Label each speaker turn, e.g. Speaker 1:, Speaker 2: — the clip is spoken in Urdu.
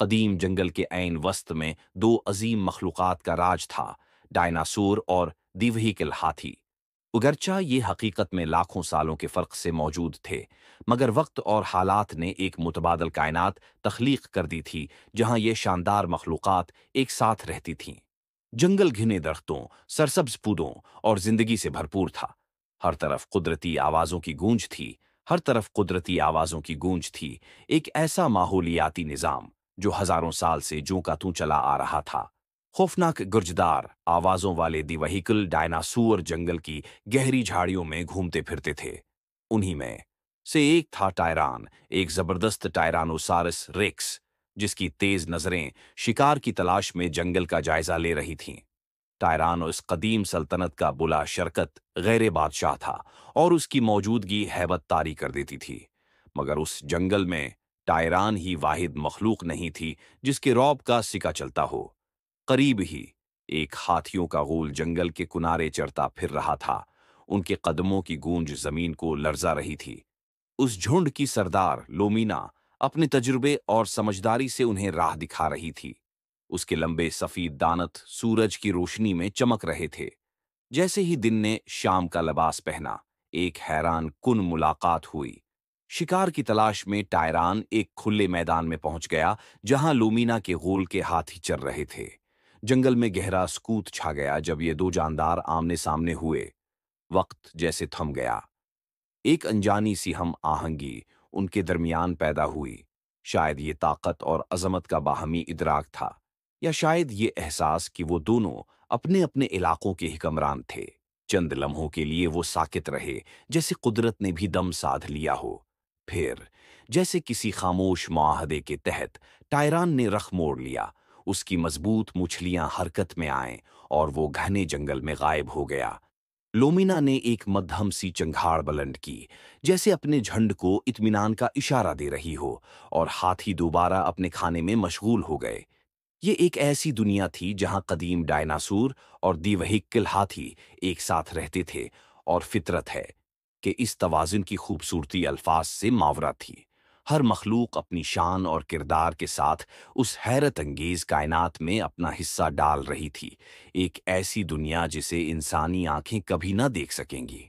Speaker 1: قدیم جنگل کے عین وسط میں دو عظیم مخلوقات کا راج تھا، ڈائناسور اور دیوہیکل ہاتھی۔ اگرچہ یہ حقیقت میں لاکھوں سالوں کے فرق سے موجود تھے، مگر وقت اور حالات نے ایک متبادل کائنات تخلیق کر دی تھی جہاں یہ شاندار مخلوقات ایک ساتھ رہتی تھیں۔ جنگل گھنے درختوں، سرسبز پودوں اور زندگی سے بھرپور تھا۔ ہر طرف قدرتی آوازوں کی گونج تھی، ہر طرف قدرتی آوازوں کی گونج تھی، ایک ایسا ماحولیاتی نظام جو ہزاروں سال سے جوں کا توں چلا آ رہا تھا۔ خوفناک گرجدار آوازوں والے دی وہیکل ڈائناسور جنگل کی گہری جھاڑیوں میں گھومتے پھرتے تھے۔ انہی میں سے ایک تھا ٹائران، ایک زبردست ٹائرانوسارس ریکس، جس کی تیز نظریں شکار کی تلاش میں جنگل کا جائزہ لے رہی تھیں۔ ٹائران اس قدیم سلطنت کا بلا شرکت غیر بادشاہ تھا اور اس کی موجودگی ہیبت طاری کر دیتی تھی، مگر اس جنگل میں ٹائران ہی واحد مخلوق نہیں تھی جس کے رعب کا سکہ چلتا ہو۔ قریب ہی ایک ہاتھیوں کا غول جنگل کے کنارے چرتا پھر رہا تھا، ان کے قدموں کی گونج زمین کو لرزا رہی تھی۔ اس جھنڈ کی سردار لومینا اپنے تجربے اور سمجھداری سے انہیں راہ دکھا رہی تھی۔ اس کے لمبے سفید دانت سورج کی روشنی میں چمک رہے تھے۔ جیسے ہی دن نے شام کا لباس پہنا، ایک حیران کن ملاقات ہوئی۔ شکار کی تلاش میں ٹائران ایک کھلے میدان میں پہنچ گیا جہاں لومینا کے غول کے ہاتھی چر رہے تھے۔ جنگل میں گہرا سکوت چھا گیا جب یہ دو جاندار آمنے سامنے ہوئے۔ وقت جیسے تھم گیا۔ ایک انجانی سی ہم آہنگی ان کے درمیان پیدا ہوئی۔ شاید یہ طاقت اور عظمت کا باہمی ادراک تھا، یا شاید یہ احساس کہ وہ دونوں اپنے اپنے علاقوں کے حکمران تھے۔ چند لمحوں کے لیے وہ ساکت رہے، جیسے قدرت نے بھی دم سادھ لیا ہو۔ پھر جیسے کسی خاموش معاہدے کے تحت ٹائران نے رخ موڑ لیا، اس کی مضبوط مچھلیاں حرکت میں آئیں اور وہ گھنے جنگل میں غائب ہو گیا۔ لومینا نے ایک مدھم سی چنگھاڑ بلند کی، جیسے اپنے جھنڈ کو اطمینان کا اشارہ دے رہی ہو، اور ہاتھی دوبارہ اپنے کھانے میں مشغول ہو گئے۔ یہ ایک ایسی دنیا تھی جہاں قدیم ڈائناسور اور دی وہیکل ہاتھی ایک ساتھ رہتے تھے، اور فطرت ہے کہ اس توازن کی خوبصورتی الفاظ سے ماورا تھی۔ ہر مخلوق اپنی شان اور کردار کے ساتھ اس حیرت انگیز کائنات میں اپنا حصہ ڈال رہی تھی، ایک ایسی دنیا جسے انسانی آنکھیں کبھی نہ دیکھ سکیں گی۔